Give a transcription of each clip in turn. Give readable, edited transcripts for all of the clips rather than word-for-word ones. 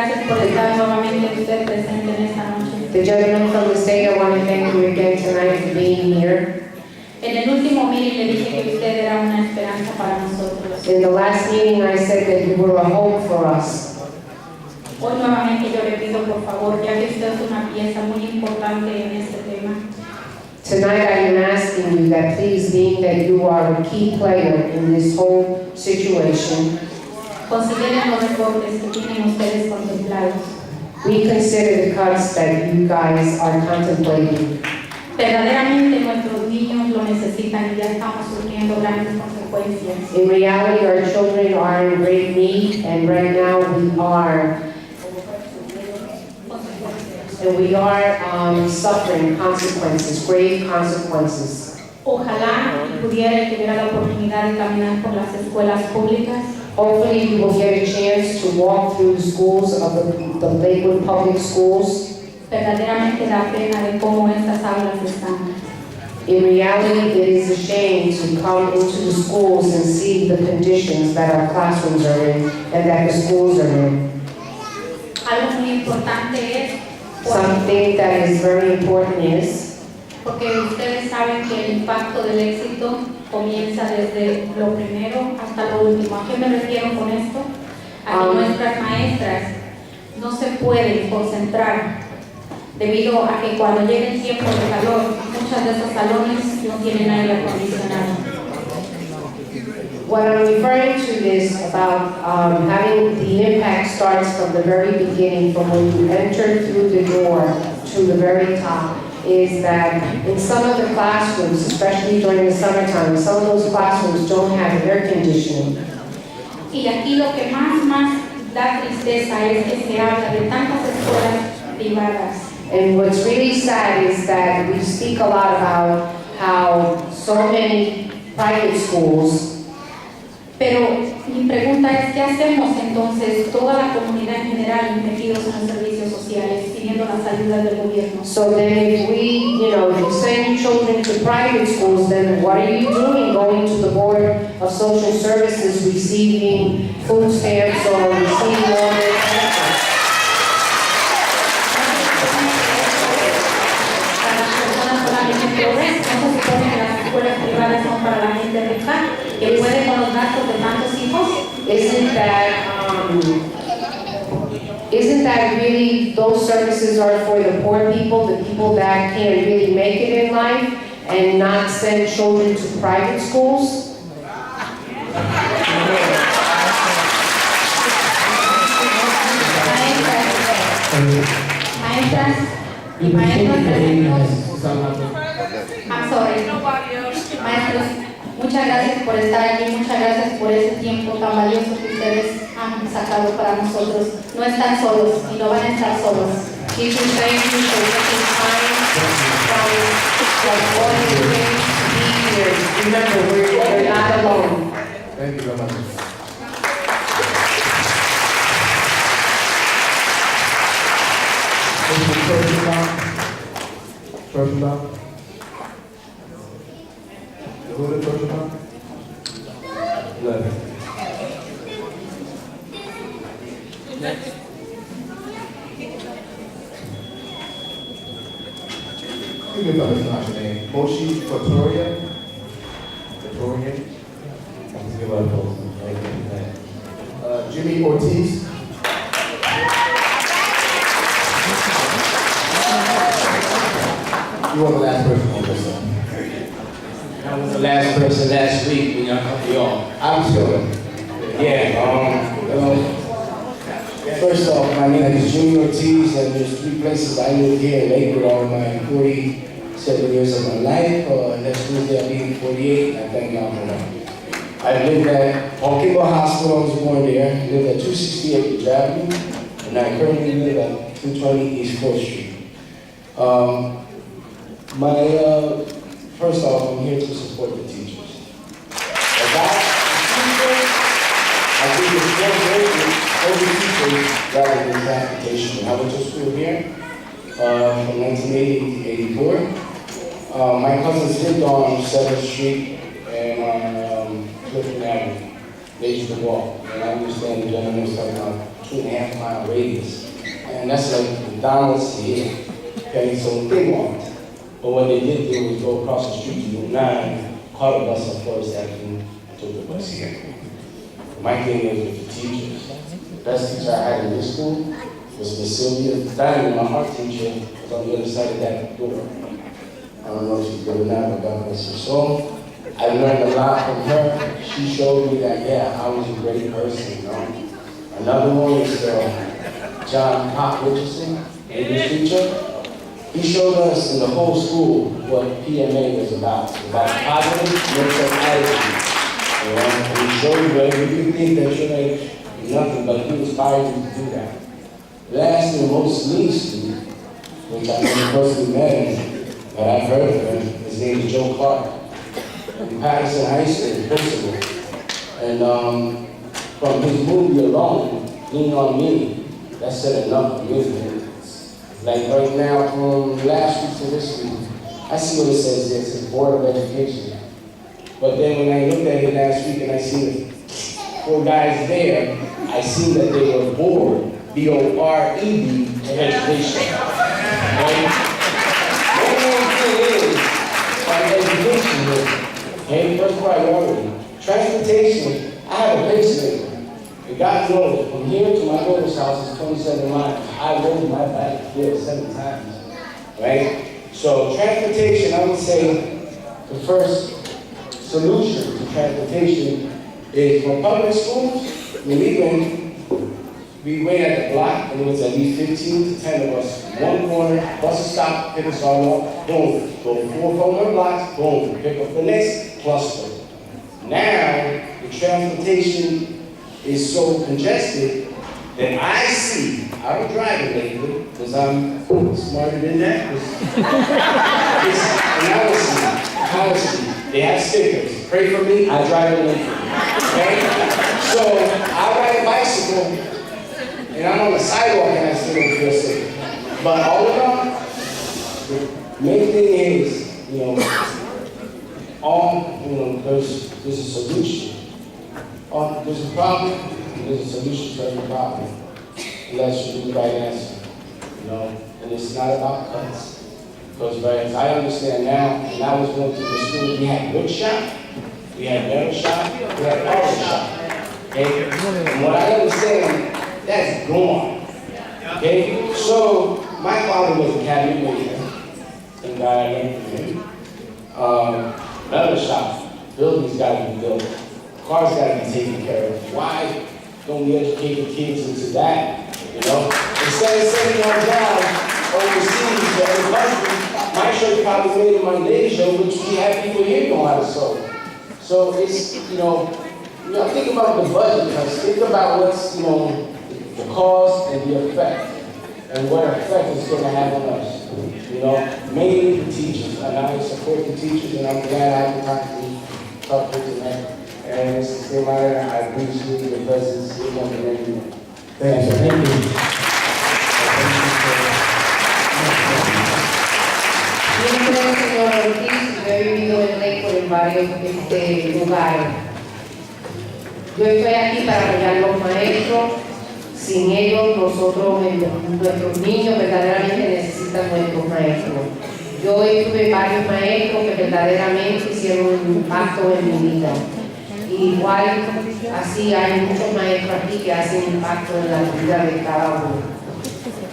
gracias por estar nuevamente usted presente en esta noche. The gentleman from the state, I want to thank you again tonight for being here. En el último meeting le dije que usted era una esperanza para nosotros. In the last meeting, I said that you were a hope for us. Hoy nuevamente yo le pido por favor, ya que usted es una pieza muy importante en este tema. Tonight, I am asking you that please, being that you are a key player in this whole situation, consideren los recortes que tienen ustedes contemplados. we consider the cuts that you guys are contemplating. Verdaderamente nuestros niños lo necesitan y ya estamos sufriendo grandes consecuencias. In reality, our children are in great need, and right now we are suffering consequences, grave consequences. Ojalá pudiera y tuviera la oportunidad de caminar por las escuelas públicas. Hopefully, you will get a chance to walk through the schools of the Lakewood Public Schools. Verdaderamente da pena de cómo estas aulas están. In reality, it is a shame to come into the schools and see the conditions that our classrooms are in and that the schools are in. Algo muy importante es Something that is very important is, porque ustedes saben que el impacto del éxito comienza desde lo primero hasta lo último. ¿A qué me refiero con esto? A que nuestras maestras no se pueden concentrar debido a que cuando llega el tiempo de calor, muchas de esos salones no tienen aire acondicionado. what I'm referring to is about having the impact starts from the very beginning, from when you enter through the door to the very top, is that in some of the classrooms, especially during the summertime, some of those classrooms don't have air conditioning. Y aquí lo que más da tristeza es que se habla de tantas escuelas privadas. And what's really sad is that we speak a lot about how so many private schools. Pero mi pregunta es, ¿qué hacemos entonces toda la comunidad en general metidos en los servicios sociales, pidiendo las ayudas del gobierno? So then if we, if you send your children to private schools, then what are you doing going to the Board of Social Services receiving food stamps or receiving all their benefits? ¿No se supone que las escuelas privadas son para la gente rica, que puede con los gastos de tantos hijos? Isn't that really, those services are for the poor people, the people that can't really make it in life, and not send children to private schools? Maestras y maestros presentes. I'm sorry. Maestros, muchas gracias por estar aquí, muchas gracias por ese tiempo tan valioso que ustedes han sacado para nosotros. No están solos y no van a estar solos. Teachers, thank you for taking time from all your days to be here. Remember, we're not alone. Thank you very much. First round. Who the first round? 11. You can pronounce your name. Moshi Fatoria. Fatorian. Let's give our applause. Jimmy Ortiz. You were the last person on this one. I was the last person last week when y'all cut me off. I'm sure. First off, my name is Jimmy Ortiz, and there's 3 places I live here in Lakewood all my 47 years of my life. Next Tuesday I'll be 48. I thank God for that. I lived at Lakewood Hospital. I was born there. I lived at 268 Avenue, and I currently live at 220 East 4th Street. First off, I'm here to support the teachers. I think it's more great for the teachers rather than transportation. I went to school here from 1980 to 84. My cousins lived on 7th Street and on Clifton Avenue. They used to walk, and I understand the gentleman was talking about 2.5 mile radius. And that's like McDonald's here. Okay, so they walked. But what they did do was go across the street to Route 9, caught a bus on Forest Avenue, and took the bus here. My thing is with the teachers. The best teacher I had in this school was Miss Sylvia Diamond, my art teacher, was on the other side of that door. I don't know if she's good or not, but God bless her soul. I learned a lot from her. She showed me that, yeah, I was a great person, you know. Another one is John Pop Richardson, English teacher. He showed us in the whole school what PMA was about positive mental attitude. You know, and he showed you that you think that you're like nothing, but he inspired you to do that. Last and most least, which I never personally met him, but I've heard of him, his name is Joe Clark. In Patterson High School, principal. And from his movie alone, Lean on Me, that said enough for me. Like right now, from last week to this week, I see what it says there. It says Board of Education. But then when I looked at it last week and I see the 4 guys there, I see that they were bored, B-O-R-E-D, of education. Right? One more thing is, like education here. Okay, first priority. Transportation, I have a pacemaker. And God knows, from here to my daughter's house is 27 miles. I rode my bike here 7 times, right? So transportation, I would say the first solution to transportation is for public schools, when we wait at the block, and it was at least 15 to 10 of us. One corner, bus will stop, pick us all up, boom. Go 4 more blocks, boom. Pick up the next cluster. Now, the transportation is so congested that I see, I don't drive in Lakewood, because I'm smarter than that. It's honestly, they have stickers. Pray for me, I drive in Lakewood. Okay? So, I ride a bicycle, and I'm on the sidewalk and I still don't feel safe. But all in all, the main thing is, there's a solution. There's a problem, and there's a solution to every problem. And that should be the right answer. And it's not about cuts. Because as I understand now, when I was going to the school, we had wood shop, we had metal shop, we had auto shop. Okay? And what I understand, that's gone. Okay? So, my father was a cabinet maker, and God, I learned from him. Metal shops, buildings got to be built, cars got to be taken care of. Why don't we educate the kids into that? Instead of sending our jobs overseas to other countries, my church probably made a Monday show, which we have people here know how to sew. So it's, think about the budget, because think about what's, the cost and the effect, and what effect it's going to have on us. Mainly the teachers, and I support the teachers, and I'm glad I have the time to talk to them. And Mr. Steinmeier, I appreciate your presence here on the radio. Thank you. Thank you. Mi nombre es el señor Ortiz, yo he vivido en Lakewood en varios lugares. Yo estoy aquí para apoyar a los maestros. Sin ellos, nuestros niños verdaderamente necesitan nuestros maestros. Yo tuve varios maestros que verdaderamente hicieron un impacto en mi vida. Igual, así hay muchos maestros aquí que hacen impacto en la vida de cada uno.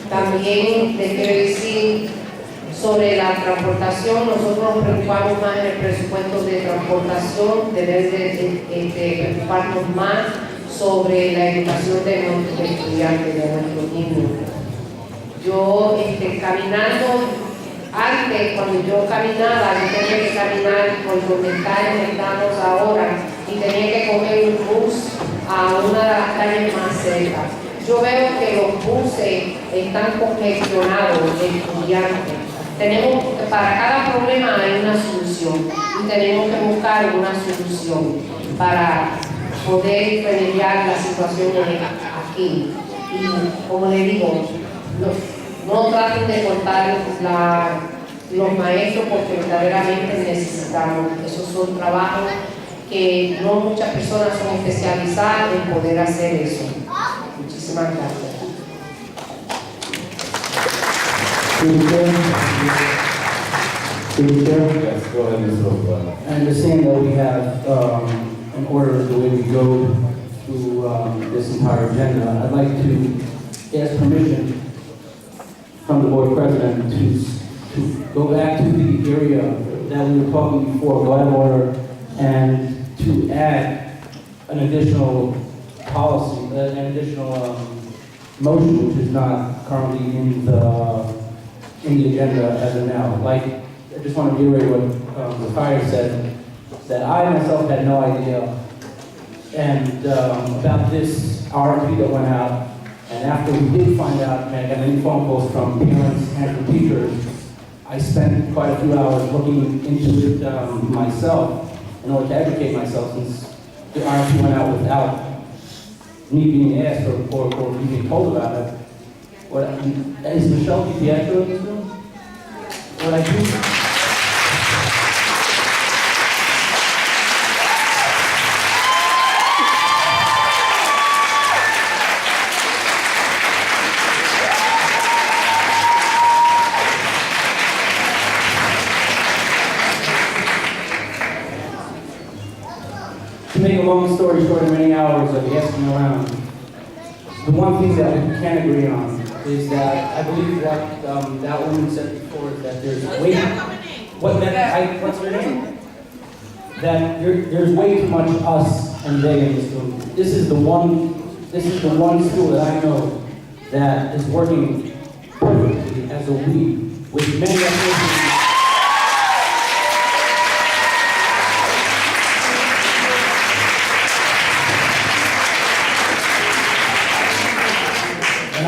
También les quiero decir sobre la transportación, nosotros nos preocupamos más en el presupuesto de transportación, debemos de preocuparnos más sobre la educación de nuestros estudiantes, de nuestros niños. Yo, caminando, antes, cuando yo caminaba, yo tenía que caminar por donde estamos ahora y tenía que coger un bus a una de las calles más cerca. Yo veo que los buses están congestionados de estudiantes. Para cada problema hay una solución y tenemos que buscar una solución para poder remediar la situación aquí. Y como le digo, no traten de cortar los maestros porque verdaderamente necesitamos. Esos son trabajos que no muchas personas son especializadas en poder hacer eso. Muchísimas Mark Gaston. Through the chair. Yes, go ahead, Mr. O'Brien. I understand that we have an order of the way we go through this entire agenda. I'd like to ask permission from the board president to go back to the area that we were talking before, go out of order, and to add an additional policy, an additional motion, which is not currently in the agenda as of now. Like, I just want to reiterate what the fire said, that I myself had no idea and about this RFP that went out. And after we did find out, and I got many phone calls from parents and from teachers, I spent quite a few hours looking into it myself in order to educate myself, since the RFP went out without me being asked or being told about it. Is Michelle pt4 in this room? What I do? To make a long story short, in many hours of asking around, the one thing that we can agree on is that I believe what that woman said before is that there's way what's her name? That there's way too much us and they in this room. This is the one school that I know that is working perfectly as a we with many activities.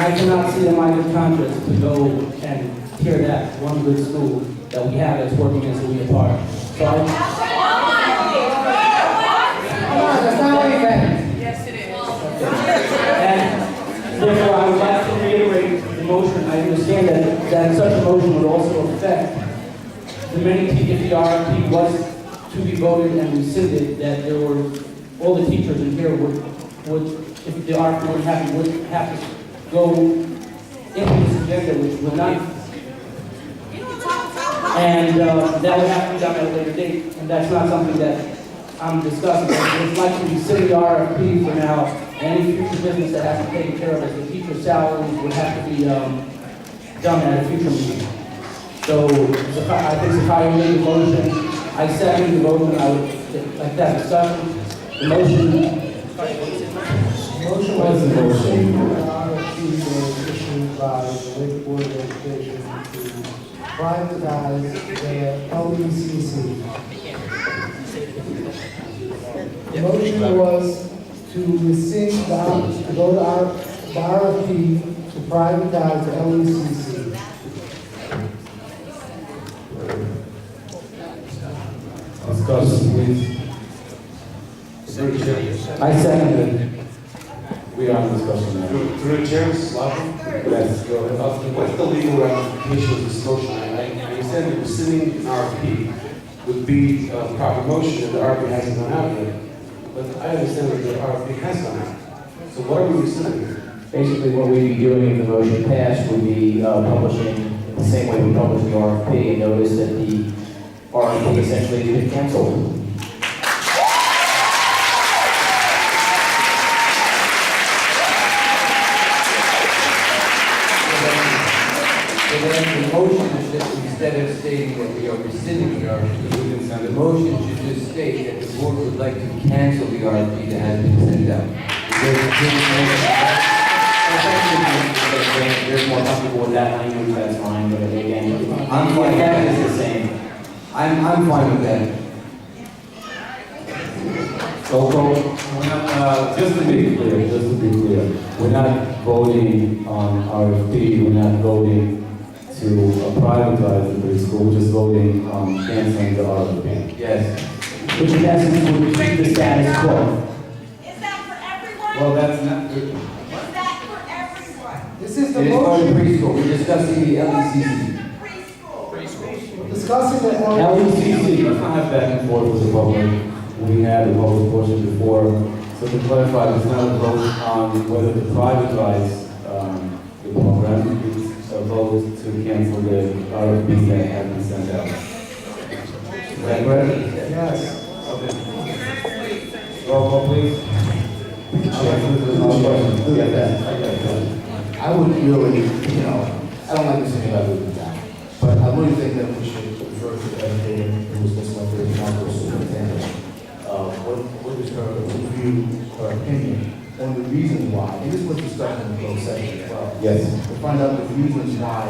I cannot see the mind of conscience to go and tear that one good school that we have that's working as a we apart. So That's not what you meant. Yes, it is. and therefore I would like to reiterate the motion. I understand that such a motion would also affect the many, if the RFP was to be voted and rescinded, that there were, all the teachers in here would if the RFP would have to go into this agenda, which would not, and that would have to be done at a later date, and that's not something that I'm discussing. It's like to rescind the RFP for now, and any future business that has to be taken care of as the teacher salaries would have to be done at a future meeting. So I think Sakai made the motion, I second the motion, I would like that discussion. The motion. Motion was the motion. RFP was issued by the Lakewood Education to privatize the LECC. The motion was to rescind to go to the RFP to privatize the LECC. Discussion, please. I second it. We are in discussion now. Through the chair, Mrs. Lawson? Yes, go ahead. What's the legal ramifications of this motion? I understand that rescinding an RFP would be a proper motion if the RFP hasn't gone out yet. But I understand that the RFP has gone out. So what are we rescinding? Basically, what we'd be doing if the motion passed would be publishing the same way we publish the RFP, and notice that the RFP essentially has been canceled. So then the motion is just, instead of stating that we are rescinding the RFP, the motion should just state that the board would like to cancel the RFP that has been sent out. If you're more comfortable with that language, that's fine, but again, I'm fine, that is the same. I'm fine with that. So, just to be clear, we're not voting on RFP, we're not voting to privatize the preschool, we're just voting on canceling the RFP. Yes. Which in essence would keep the status quo. Is that for everyone? Well, that's not, Is that for everyone? This is the It is part of motion. preschool, we're discussing the LECC. Preschool. Discussing the LECC, let's not have back and forth with the public. We had the public portion before, So to clarify, it's not a vote on whether to privatize the program, it's a vote to cancel the RFP that had been sent out. Is that correct? Yes. Roll call, please. I would really, I don't like to say about losing time, but I really think that we should refer to the educator who was just went through the council superintendent. What is her review, her opinion on the reasons why, and this was discussed in the closed session as well. Yes. To find out the reasons why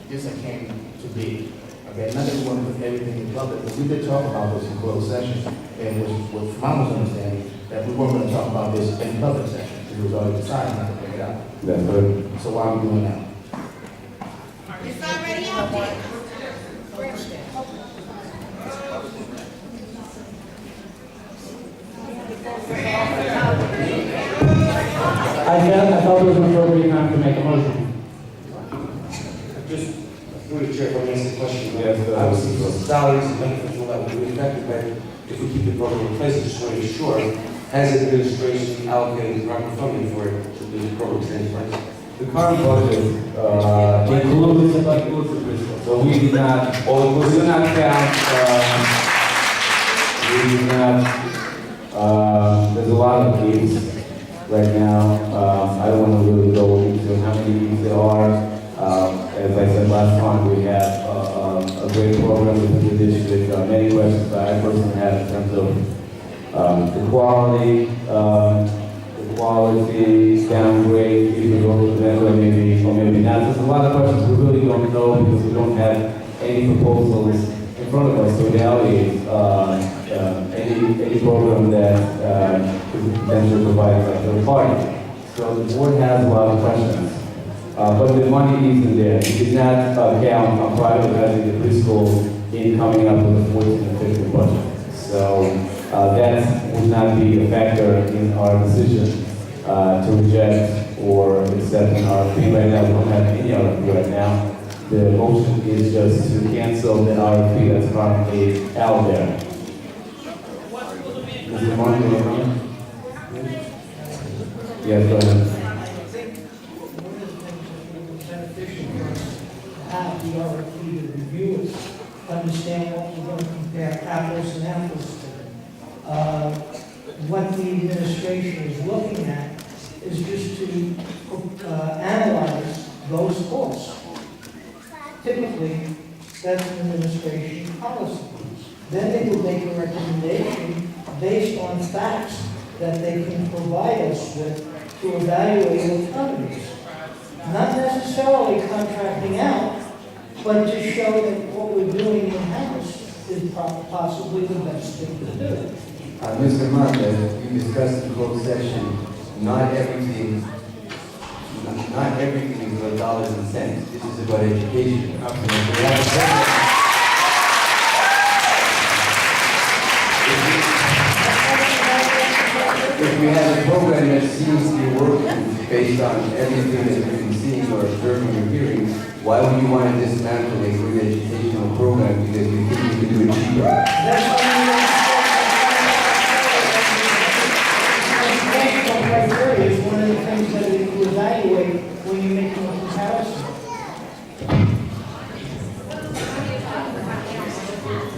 this came to be. Okay, not that we want to put everything in public, but we did talk about this in closed session, and was from my understanding, that we weren't going to talk about this in public session. It was already decided not to bring it out. That's good. So why are we doing that? It's already out there. I thought it was an appropriate time to make a motion. Just through the chair, if I may ask a question. Yes, Obviously, the salaries and benefits and all that will be affected, but if we keep the program in place, I just want to be sure, has administration allocated the proper funding for it to do the program stay in place? The current budget includes the preschool. So we did not, we do not count, we do not, there's a lot of needs right now. I don't want to really go into how many needs there are. As I said last time, we have a great program within the district. Many questions that I personally have in terms of the quality, downgrade, either go to them or maybe not. There's a lot of questions we really don't know because we don't have any proposals in front of us. So the reality is any program that could potentially provide a third party. So the board has a lot of questions. But the money isn't there. We did not count on privatizing the preschool in coming up with a 14 and 15 budget. So that would not be a factor in our decision to reject or accept an RFP. Right now, we don't have any RFP right now. The motion is just to cancel the RFP that's currently out there. Mr. Martin, yes, go ahead. Have the RFP to review it, understand what we're going to compare apples and apples to. What the administration is looking at is just to analyze those costs. Typically, that's an administration policy. Then they will make a recommendation based on facts that they can provide us with to evaluate alternatives. Not necessarily contracting out, but to show that what we're doing in-house is possibly the best thing to do. Mr. Marquez, we discussed in closed session, not everything is about dollars and cents. This is about education. If we have a program that seems to be working based on everything that we've been seeing or observing or hearing, why would you want to dismantle a good educational program because you think you can do it cheaper? Educational criteria is one of the things that we will evaluate when you're making a comparison.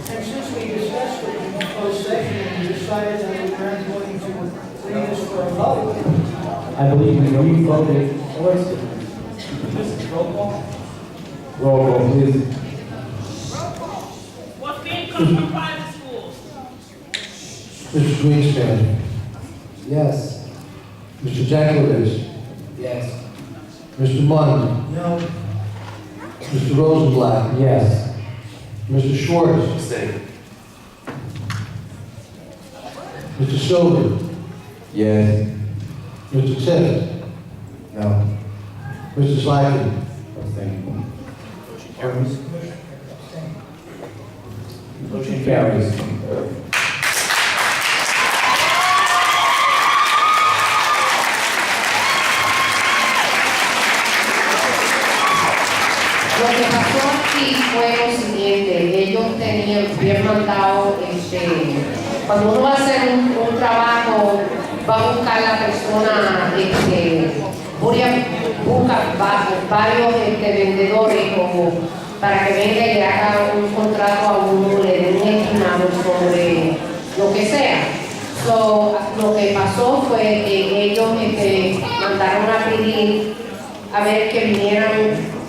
And since we discussed it in closed session and we decided that we weren't going to bring this for a vote, I believe we voted for it. Roll call, please. What's the income from private schools? Mr. Greenspan. Yes. Mr. Jankowicz. Yes. Mr. Munn. No. Mr. Rosenblatt. Yes. Mr. Schwartz. Stay. Mr. Sylvan. Yes. Mr. Tift. No. Mr. Slacken. Motion carries. Lo que pasó aquí fue lo siguiente, ellos habían mandado, cuando uno va a hacer un trabajo a buscar la persona, busca varios vendedores como para que venga y le haga un contrato a uno, le den un estimado sobre lo que sea. Lo que pasó fue que ellos mandaron a pedir a ver que vinieran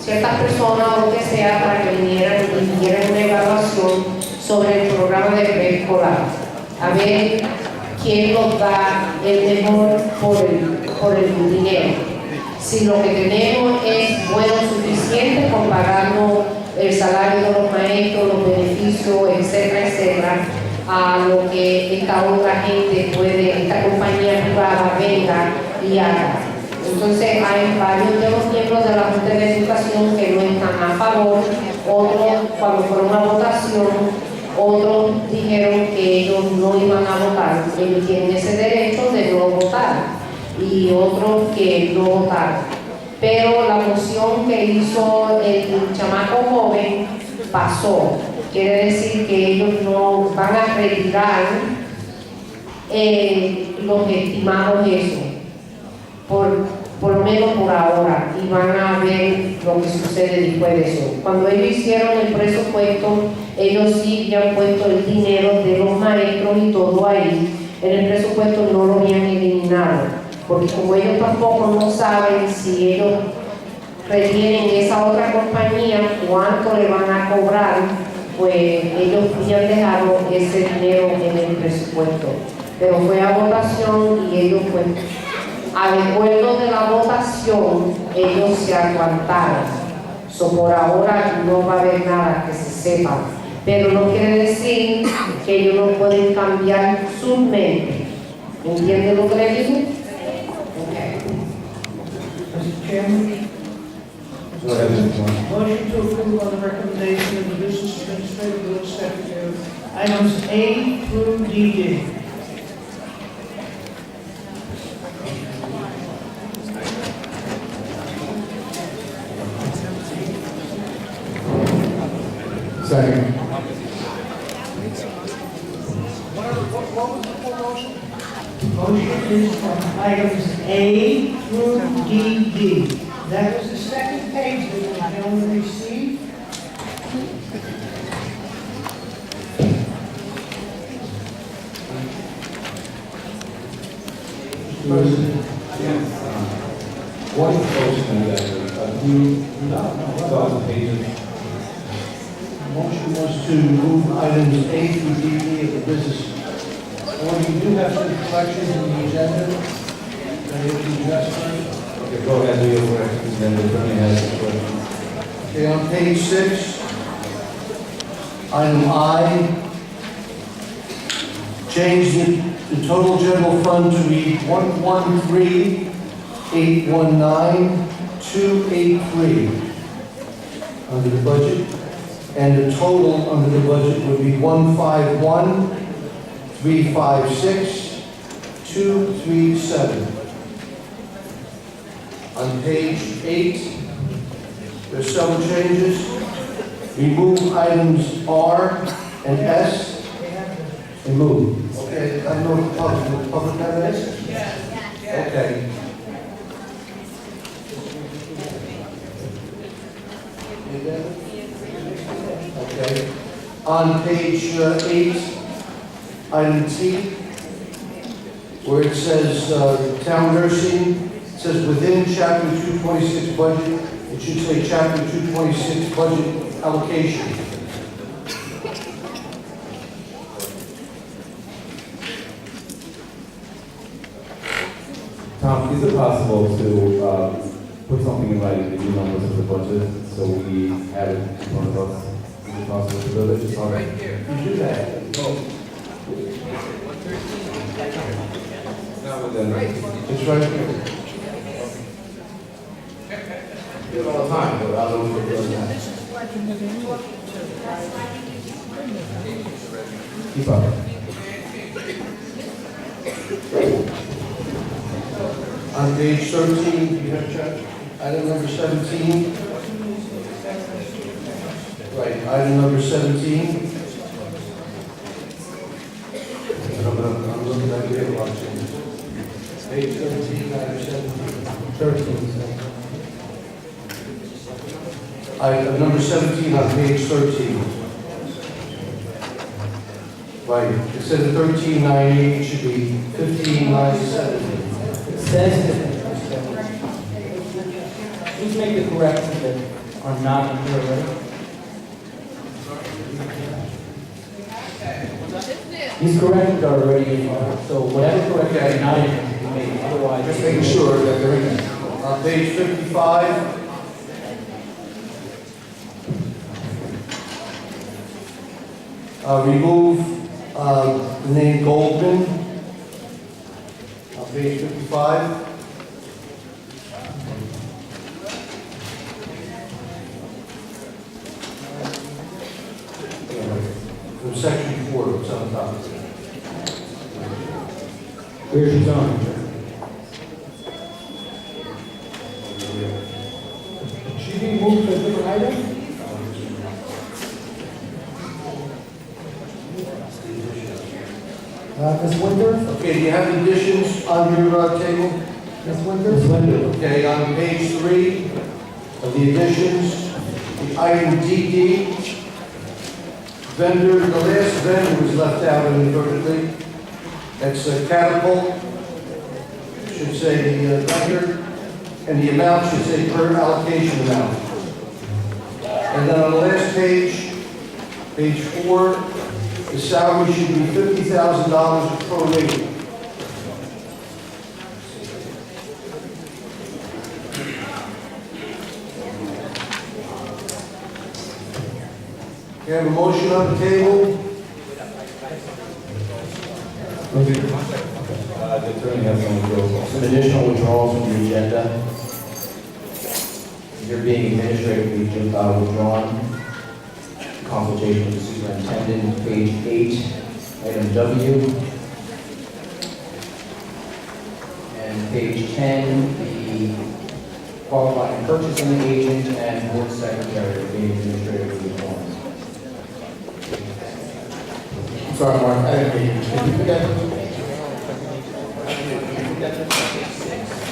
ciertas personas o lo que sea para que vinieran y dieran una evaluación sobre el programa de preescolar. A ver quién nos da el mejor por el dinero. Si lo que tenemos es bueno suficiente comparando el salario de los maestros, los beneficios, etcétera, etcétera, a lo que esta otra gente puede, esta compañía privada venga y haga. Entonces hay varios de los miembros de la Junta de Educación que no están a favor, otros cuando fueron a votación, otros dijeron que ellos no iban a votar, ellos tienen ese derecho de no votar, y otros que no votaron. Pero la moción que hizo el chamaco joven pasó. Quiere decir que ellos no van a retirar los estimados eso, por lo menos por ahora, y van a ver lo que sucede después de eso. Cuando ellos hicieron el presupuesto, ellos sí habían puesto el dinero de los maestros y todo ahí. En el presupuesto no lo habían eliminado, porque como ellos tampoco no saben si ellos retienen esa otra compañía, cuánto le van a cobrar, pues ellos habían dejado ese dinero en el presupuesto. Pero fue a votación y ellos, pues, al acuerdo de la votación, ellos se aguantaron. Por ahora no va a haber nada que se sepa. Pero no quiere decir que ellos no pueden cambiar su mente. ¿Entienden lo que le digo? Okay. Mr. Chairman, Go ahead, Mr. Moore. motion to approve on the recommendation of the Business Administrative Village Secretary, items A through DD. Second. Motion is from items A through DD. That was the second page that the gentleman received. President, yes, one motion that you, no, pages. Motion was to move items A through DD of the business. Or you do have some corrections in the agenda that you can address first. Okay, go ahead, do your corrections, then the attorney has the questions. Okay, on page 6, item I, change the total general fund to read 113,819,283 under the budget, and the total under the budget would be 151,356,237. On page 8, there's several changes. Remove items R and S. Remove. Okay, I know the public have this? Okay. Okay. On page 8, item T, where it says town nursing, it says within chapter 226 budget, it should say chapter 226 budget allocation. Tom, is it possible to put something in writing, the new numbers of the budget, so we have it in front of us? Is it possible to do that? Just all right. You do that. It's right here. We have all the time, but I don't know if it does that. Keep up. On page 13, you have check, item number 17. Right, item number 17. I'm looking at the other option. Page 13, item 17. 13. Item number 17 on page 13. Right, it says 1398, it should be 1597. It says, please make the corrections that are not in here already. These corrections are already in here, so whatever corrections are not in here, you made, otherwise. Just making sure that they're in there. On page 55, remove the name Goldman on page 55. From section 4, it's on top. Where's your zone? Should we move to a different item? Ms. Winters? Okay, do you have additions on your table? Ms. Winters? Okay, on page 3 of the additions, the item DD, vendor, the last vendor was left out inadvertently. That's Catapult, should say the vendor, and the amount should say per allocation amount. And then on the last page, page 4, the salary should be $50,000 prorated. We have a motion on the table. The attorney has some withdrawals. Some additional withdrawals from the agenda. They're being administratively withdrawn. Consultation with the superintendent, page 8, item W. And page 10, the qualifying purchasing agent and board secretary are being administratively withdrawn. Sorry, Mark, I didn't hear you. Can you put that?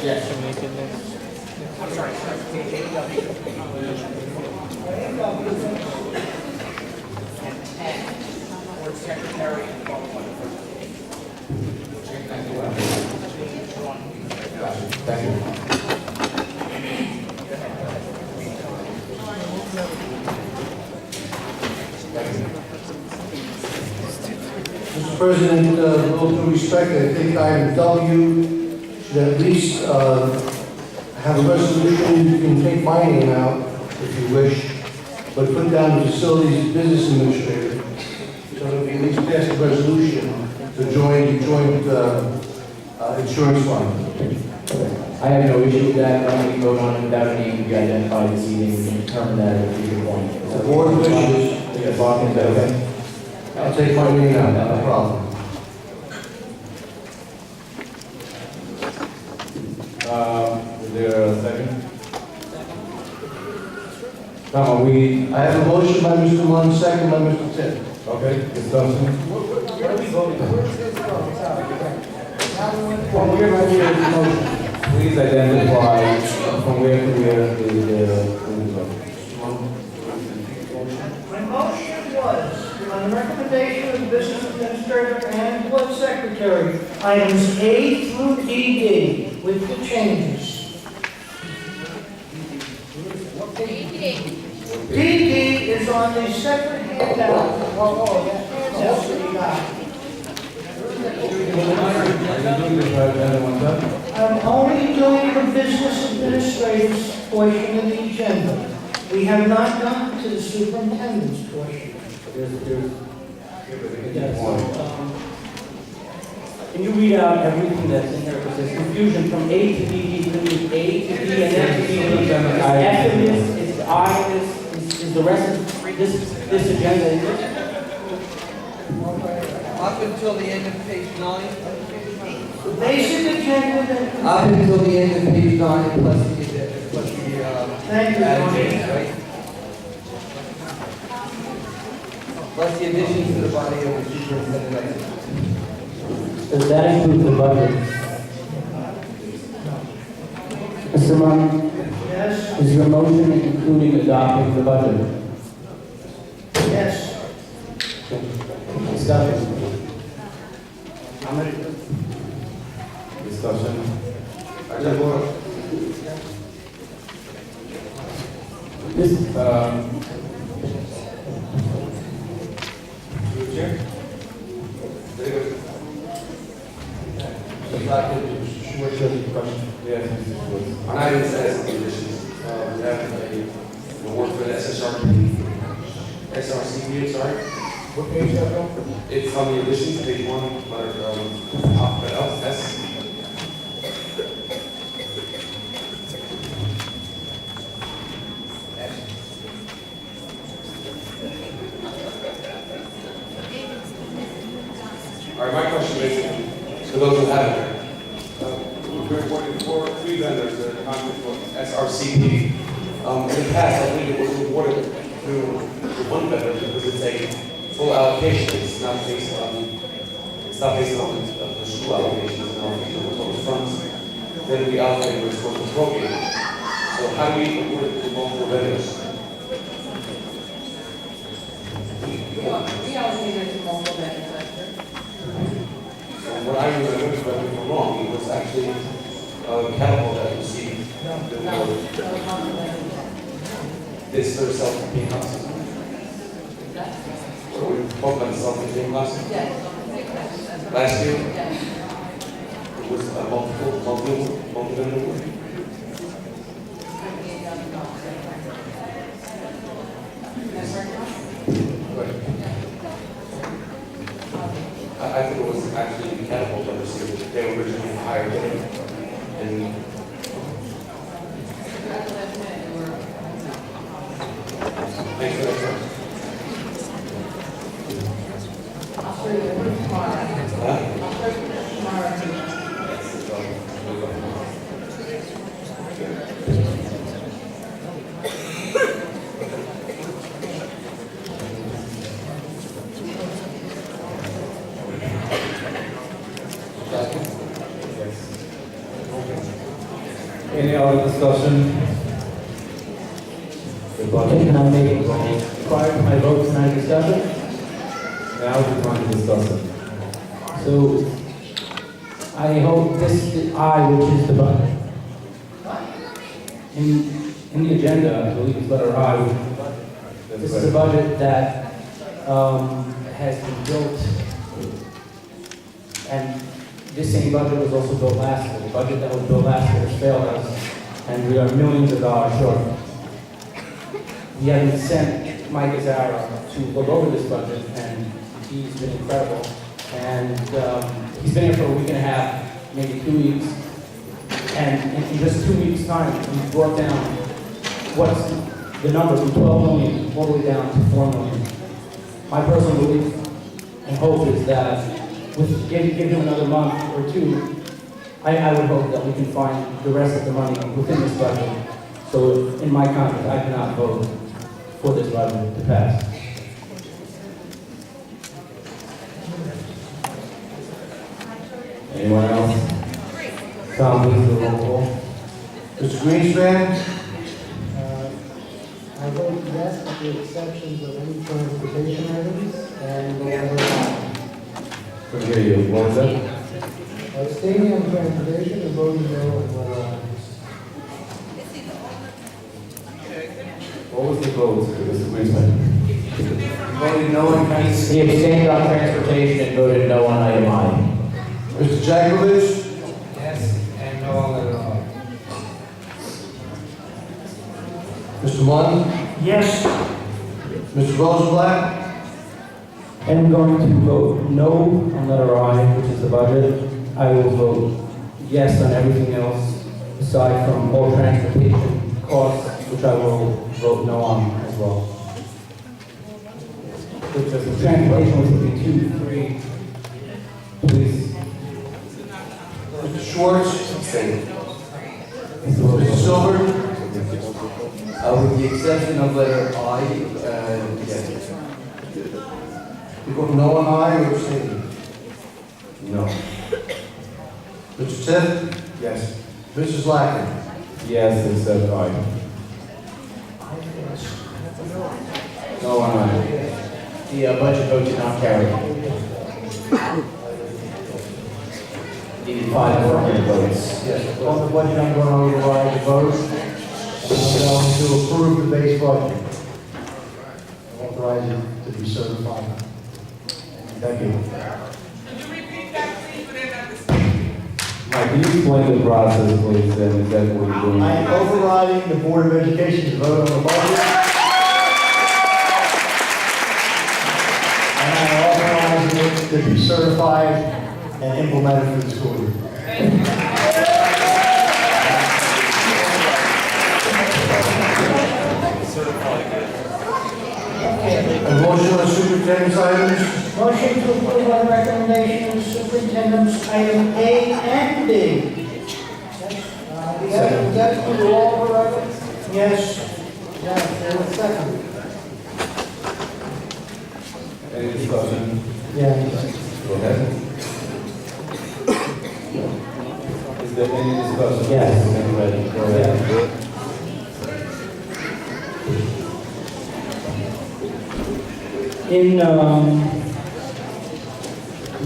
Yes. I'm sorry, page 10, board secretary and qualified person. Thank you. Mr. President, with all due respect, I think item W should at least have a resolution. You can take my name out if you wish, but put down the facilities business administrator. So that we at least pass a resolution to join the joint insurance fund. I have no issue with that. I don't vote on it without a name to be identified this evening. We can determine that at a future point. The board wishes. Yeah, Bob, is that okay? I'll take my name out, not a problem. Is there a second? I have a motion by Mr. Lund, second by Mr. Tipp. Okay, discussion. What are we voting Please identify from where to where the My motion was, on the recommendation of the business administrator and board secretary, items A through DD with the changes. DD is on the second handout. That's what you got. I'm only doing the business administrator's portion of the agenda. We have not gotten to the superintendent's portion. Can you read out everything that's in here? Because there's confusion from A to D, A to D, and then to D. F in this, is I in this, is the rest of this agenda in this? Up until the end of page 9. The basic agenda. Up until the end of page 9, plus the Thank you, additions, Tony. right? Plus the additions to the body of the superintendent. Does that include the budget? Munn, Yes? is your motion including adopting the budget? Yes. Discussion. Discussion. This, Yes, Mr. Schwartz. On items as conditions, we have a award for the SRCP, sorry. What page is that on? It's on the additions, page 1, letter, alphabet S. All right, my question is, for those who haven't heard, we're awarding three vendors a contract for SRCP. In the past, I believe it was awarded to one vendor because it's a full allocation. It's not based on the school allocation, it's an allocation of the total funds. Then we allocate what's supposed to program. So how do we award it to multiple vendors? We allocated to multiple vendors. What I remember, if I'm wrong, it was actually Catapult that received the award. This for self-contained classes. So we spoke about self-contained classes. Last year, it was a multi-vendor award. I think it was actually Catapult that received it. They were originally hired and thanks for that. I'll show you tomorrow. I'll show you tomorrow. Any other discussion? The budget. Can I make, prior to my vote, can I discussion? Now we're going to discuss it. So, I hope this I, which is the budget. In the agenda, I believe it's letter I, this is a budget that has been built, and this same budget was also built last year. The budget that was built last year has failed us, and we are millions of dollars short. We haven't sent Mike Azara to look over this budget, and he's been incredible. And he's been here for a week and a half, maybe 2 weeks. And in just 2 weeks' time, we brought down what's the number from 12 million all the way down to 4 million. My personal belief and hope is that give him another month or two, I would hope that we can find the rest of the money within this budget. So in my conscience, I cannot vote for this budget to pass. Anyone else? Tom, please do a roll call. Mr. Greenspan? I vote yes with the exceptions of any transportation items and the other. Couldn't hear you. What was that? Abstaining on transportation and voting no on other items. What was the vote, Mr. Greenspan? Voted no on transportation. He abstained on transportation and voted no on item I. Mr. Jakovich? Yes, and no on letter I. Mr. Munn? Yes. Mr. Rosenblatt? I'm going to vote no on letter I, which is the budget. I will vote yes on everything else, aside from all transportation costs, which I will vote no on as well. The transportation was looking 2, 3. Please. Mr. Schwartz? Abstain. Mr. Silver? With the exception of letter I, yes. You vote no on I or abstaining? No. Mr. Tiff? Yes. Mrs. Lackman? Yes, except aye. No one aye. The budget vote did not carry. Needed 5 affirmative votes. Yes, on the budget, I'm going to override the vote. And I'm going to approve the base budget. Authorize it to be certified. Thank you. Mike, can you explain the process, please, and exactly what you're doing? I am overriding the Board of Education's vote on the budget. And I am authorizing it to be certified and implemented for the school year. A motion on superintendent's items? Motion to approve on recommendation of superintendent's item A and B. That's for all the records? Yes. Yes, and a second. Any discussion? Yeah. Go ahead. Is there any discussion? Yes. Anybody? Go ahead. In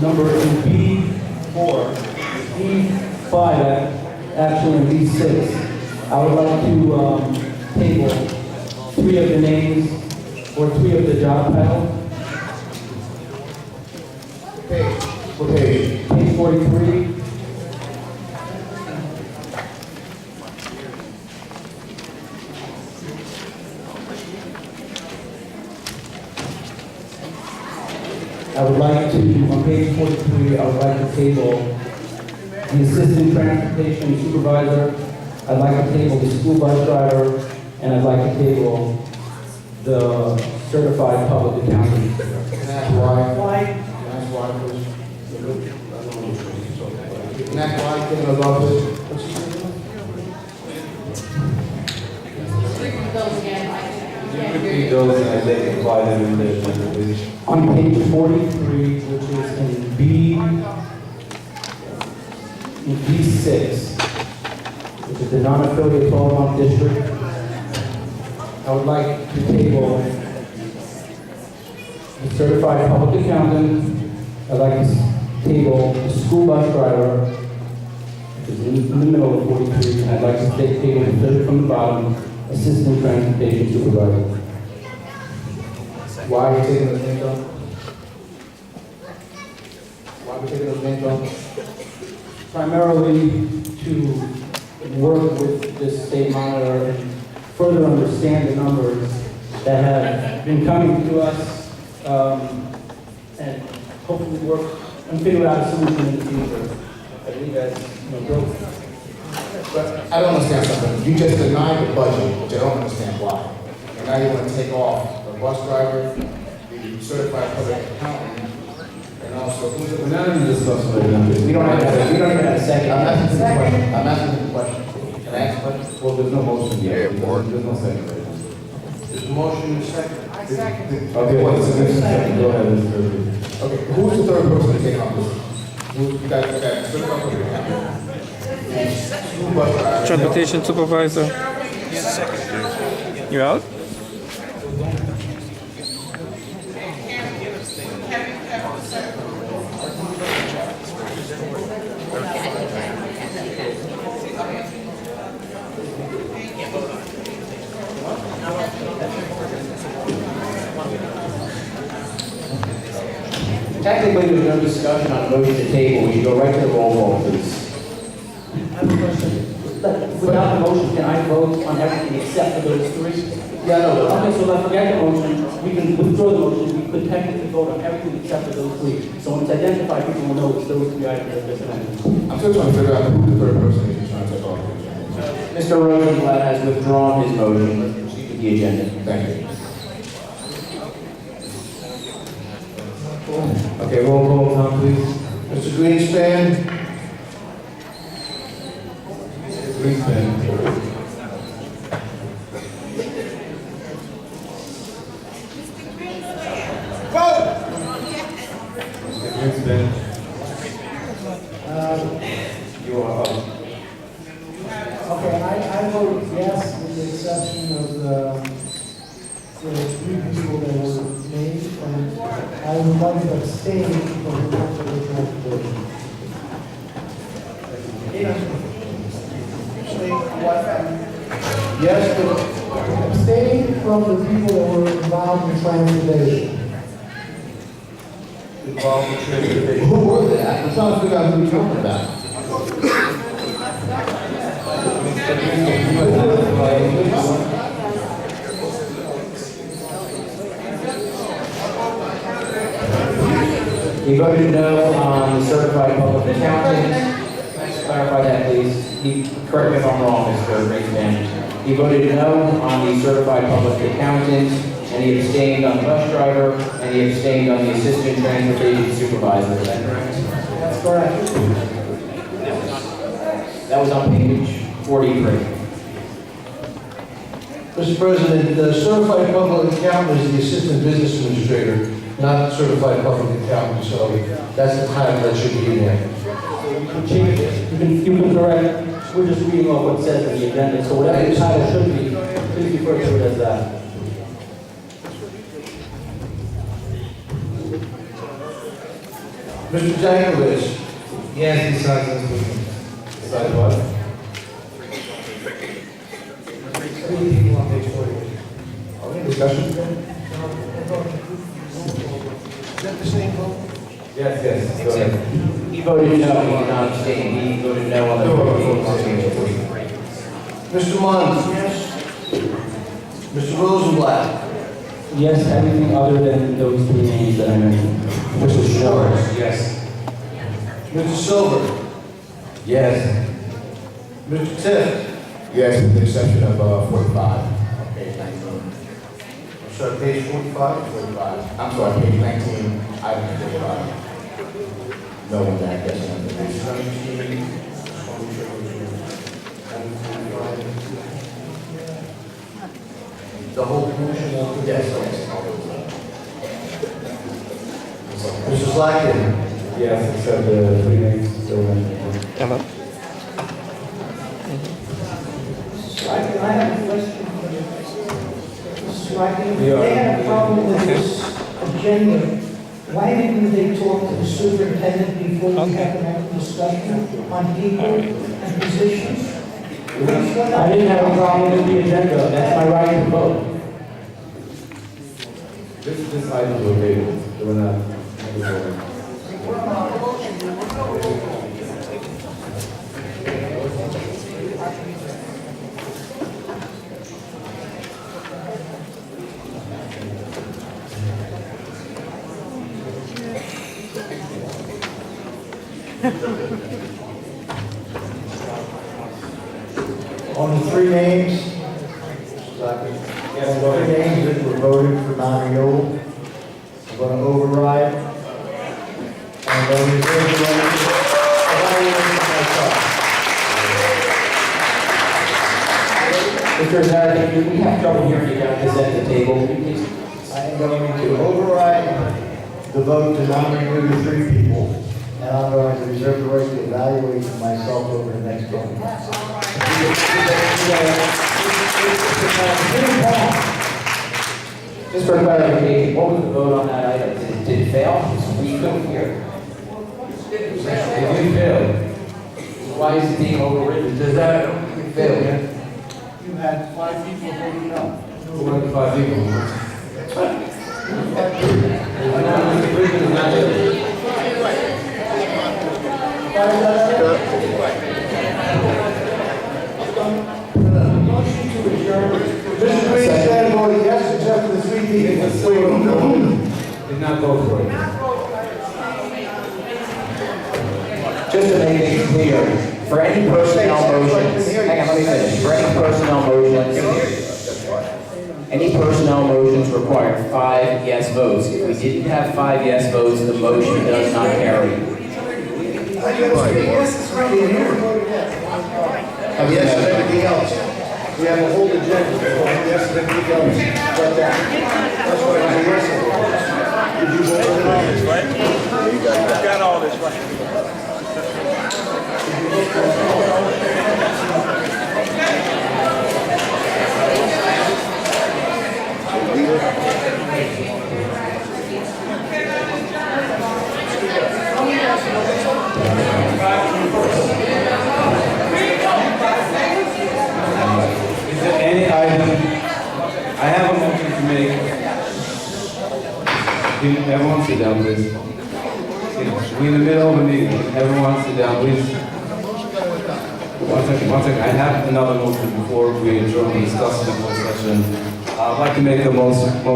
number in B4, B5, actually in B6, I would like to table 3 of the names or 3 of the job titles. Page. What page? Page 43. I would like to, on page 43, I would like to table the assistant transportation supervisor. I'd like to table the school bus driver, and I'd like to table the certified public accountant. Can I ask why? Why? Can I ask why, please? Can I ask why, can I love this? Those again, I Can can't you hear repeat you. those and identify them in the agenda, please? On page 43, which is in B6, which is the non-affiliate 12-month district, I would like to table the certified public accountant. I'd like to table the school bus driver, which is in the middle of 43, and I'd like to table the third from the bottom, assistant transportation supervisor. Why are you taking those names off? Why are we taking those names off? Primarily to work with this state monitor and further understand the numbers that have been coming to us, and hopefully work and figure out a solution in the future. I believe that's, Bill. But I don't understand something. You just denied the budget, which I don't understand why. And now you want to take off the bus driver, the certified public accountant, and also who's We're not in the discussion right now. We don't even have a second. I'm asking the question. I'm asking the question. Can I ask a question? Well, there's no motion yet. There's no second right now. There's a motion and a second. Okay, what's the next second? Go ahead, Mr. Murphy. Okay, who's the third person to take off this? You got certified public accountant. School bus driver. Transportation supervisor. You out? Technically, there's no discussion on motion to table. We should go right to the roll call, please. I have a question. Without the motion, can I vote on everything except for those 3? Yeah, no. Okay, so if I forget the motion, we can withdraw the motion, we could technically vote on everything except for those 3. So when it's identified, people will know it's those 3 items that are disconnected. I'm still trying to figure out who the third person is you're trying to take off. Mr. Rosenblatt has withdrawn his motion. Let's proceed with the agenda. Thank you. Okay, roll call, Tom, please. Mr. Greenspan? Greenspan. Mr. Greenspan. You are up. Okay, I vote yes, with the exception of the 3 people that were named, and I would like to abstain from the original vote. Yes, but abstain from the people that were involved in transportation. Involved in transportation. Who were they? I'm trying to figure out who you're talking about. You voted no on the certified public accountant. Clarify that, please. Correct me if I'm wrong, Mr. Raceman. He voted no on the certified public accountant, and he abstained on the bus driver, and he abstained on the assistant transportation supervisor. Is that correct? That's correct. That was on page 43. Mr. President, the certified public accountant is the assistant business administrator, not certified public accountant, so that's the title that should be in there. You can change it. You can correct. We're just reading off what it says in the agenda, so whatever the title should be, please refer to it as that. Mr. Jankovich? Yes, besides this one. Besides what? 3 people on page 40. Okay, discussion? Is that the same vote? Yes, go ahead. He voted no, he did not abstain. He voted no on the Mr. Mons? Yes. Mr. Rosenblatt? Yes, everything other than those 3 names that I mentioned. Mr. Schwartz? Yes. Mr. Silver? Yes. Mr. Tiff? Yes, with the exception of 45. Okay, 19. Sorry, page 45? 45. I'm sorry, page 19, item 45. No one back, yes, no. The whole motion? Yes, yes. Mr. Slacken? Yes, except the 3 names still mentioned. I have a question for you. Mr. Striking, Yeah. they had a problem with this agenda. Why didn't they talk to the superintendent before we have a discussion on people and positions? I didn't have a problem with the agenda. That's my right to vote. This item was tabled, so we're not moving forward. On the 3 names, second. Yes, the 3 names that were voted for non-renewal, I'm going to override. And then reserve the right to evaluate myself. Mr. Zarek, we have trouble hearing you down this end of the table. Can you please? I am going to override the vote to non-renew the 3 people. And I'm going to reserve the right to evaluate myself over the next one. Just for clarification, what was the vote on that item? Did it fail? We couldn't hear. It did fail. Why is it being overridden? Does that fail, yeah? You had 5 people voting no. Who were the 5 people? I know, Mr. Bridges is not there. Motion to adjourn. Mr. Green said voted yes, except for the 3 people. Did not vote for it. Just to make things clear, for any personnel motions, hang on, let me finish. For any personnel motions require 5 yes votes. If we didn't have 5 yes votes, the motion does not carry. Yes, it's right in here. Yes, and everything else. We have a whole agenda, yes, and everything else. But that's why I'm a yes. Did you vote for it? Right? You got all this, right? Can everyone sit down, please? We're in the middle of a meeting. Everyone sit down, please. One second. I have another motion before we adjourn and discuss the whole session. I'd like to make a motion to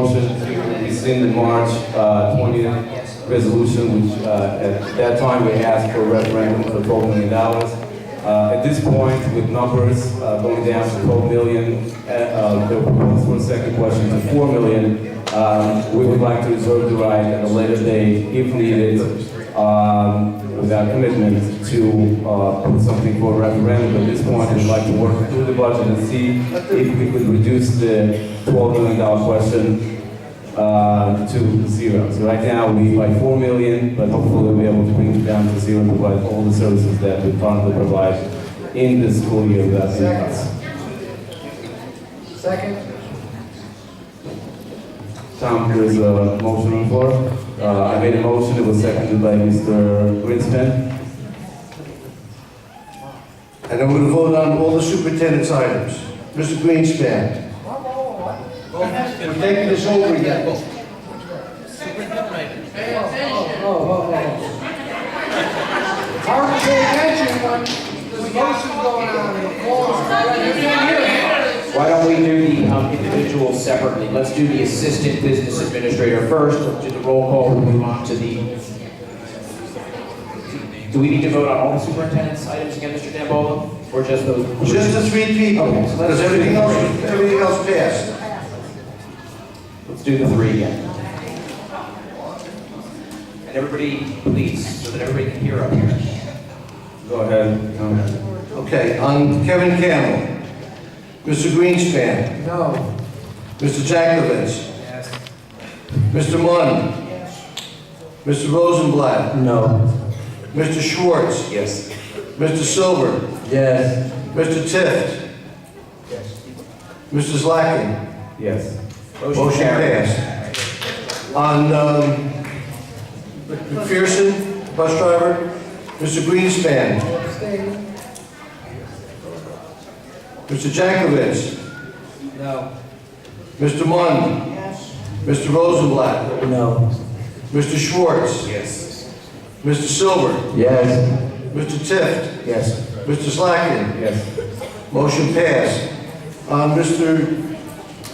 rescind the March 20th resolution, which at that time we asked for a referendum for $12 million. At this point, with numbers going down to 12 million, the proposal for a second question to 4 million, we would like to reserve the right at a later date, if needed, without commitment, to put something for a referendum. At this point, we'd like to work through the budget and see if we could reduce the $12 million question to zero. So right now we by 4 million, but hopefully we'll be able to bring it down to zero and provide all the services that we currently provide in the school year without any cuts. Second. Tom, there's a motion on the floor. I made a motion, it was seconded by Mr. Greenspan. And I'm going to vote on all the superintendent's items. Mr. Greenspan. We're taking this over again. Hard to pay attention when there's motion going on in the floor. Why don't we do the individuals separately? Let's do the assistant business administrator first. We'll do the roll call. We'll move on to the... Do we need to vote on all the superintendent's items again, Mr. D'Ambola? Or just those? Just the 3 people. Okay, so let's Because everything else passed. Let's do the 3 again. And everybody, please, so that everybody can hear up here. Go ahead. Okay, on Kevin Campbell. Mr. Greenspan. No. Mr. Jankovich. Yes. Mr. Munn. Yes. Mr. Rosenblatt. No. Mr. Schwartz. Yes. Mr. Silver. Yes. Mr. Tift. Yes. Mr. Zlakin. Yes. Motion passed. On McPherson, bus driver. Mr. Greenspan. Abstain. Mr. Jankovich. No. Mr. Munn. Yes. Mr. Rosenblatt. No. Mr. Schwartz. Yes. Mr. Silver. Yes. Mr. Tift. Yes. Mr. Zlakin. Yes. Motion passed. Mr.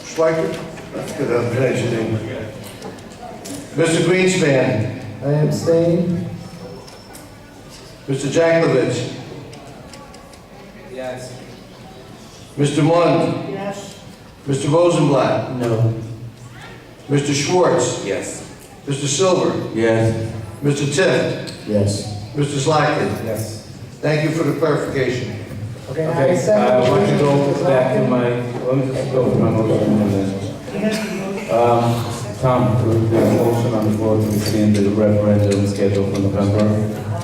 Schweiker? That's good, I'm pronouncing your name. Mr. Greenspan. I abstain. Mr. Jankovich. Yes. Mr. Munn. Yes. Mr. Rosenblatt. No. Mr. Schwartz. Yes. Mr. Silver. Yes. Mr. Tift. Yes. Mr. Zlakin. Yes. Thank you for the clarification. Okay, Okay, I want to go back to my, let me just go to my motion and then. Tom, there's a motion on the floor to rescind the referendum scheduled for November.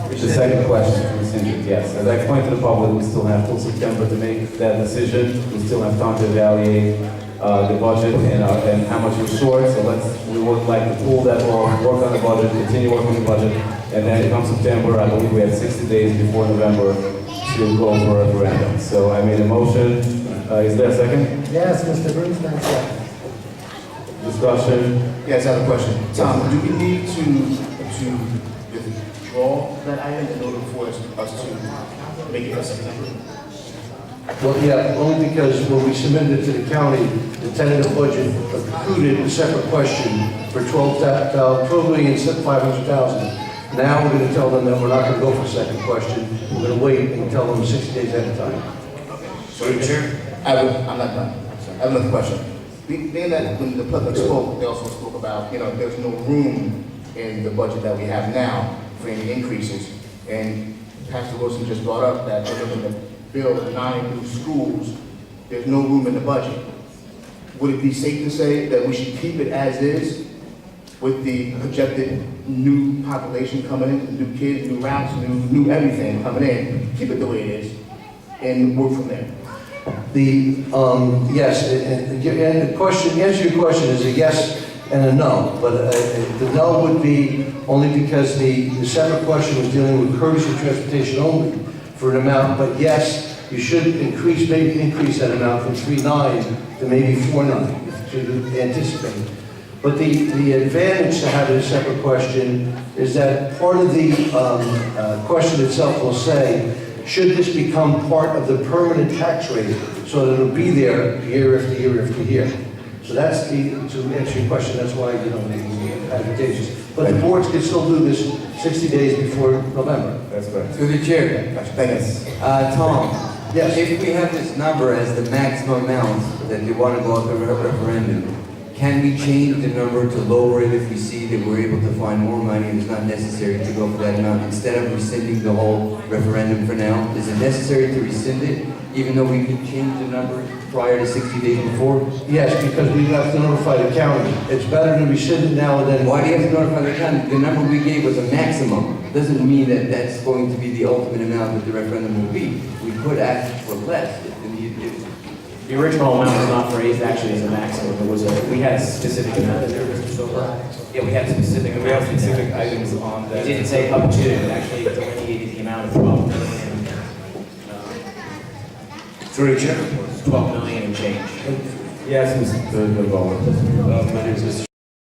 The second question to rescind it, yes. As I explained to the public, we still have till September to make that decision. We still have time to evaluate the budget and how much we're short. So we would like to pull that off, work on the budget, continue working on the budget, and then come September, I believe we have 60 days before November to go for a referendum. So I made a motion. Is there a second? Yes, Mr. Greenspan, second. Discussion? Yes, I have a question. Tom, do we need to withdraw that item in order for us to make it for September? Well, yeah, only because when we submitted it to the county, the tentative budget included a separate question for $12,500,000. Now we're going to tell them that we're not going to go for a second question. We're going to wait and tell them 60 days ahead of time. Sorry, Chair? I'm not done. I have another question. Being that when the public spoke, they also spoke about, there's no room in the budget that we have now for any increases. And Pastor Wilson just brought up that we're going to build 9 new schools. There's no room in the budget. Would it be safe to say that we should keep it as is with the projected new population coming in, new kids, new routes, new everything coming in, keep it the way it is, and work from there? Yes, and the question, the answer to your question is a yes and a no, but the no would be only because the separate question was dealing with courtesy transportation only for an amount, but yes, you should maybe increase that amount from 3.9 to maybe 4.9, if you anticipate. But the advantage to having a separate question is that part of the question itself will say, should this become part of the permanent tax rate so that it'll be there year after year after year? So that's to answer your question, that's why, you know, it's advantageous. But the boards can still do this 60 days before November. That's correct. Through the chair. Thanks. Tom. Yes. If we have this number as the maximum amount that you want to go up to referendum, can we change the number to lower it if we see that we're able to find more money and it's not necessary to go for that amount instead of rescinding the whole referendum for now? Is it necessary to rescind it even though we can change the number prior to 60 days before? Yes, because we have to notify the county. It's better to rescind it now than... Why do you have to notify the county? The number we gave was a maximum. Doesn't mean that that's going to be the ultimate amount that the referendum will be. We could ask for less if the need is. The original amount was not phrased actually as a maximum. It was we had a specific amount in there, Mr. Silver. Yeah, we had specific We have amounts. specific items on that. It didn't say up to, it actually delineated the amount of 12 million. Through the chair. 12 million and change. Yes, Mr. Goldberg. My name is Mr.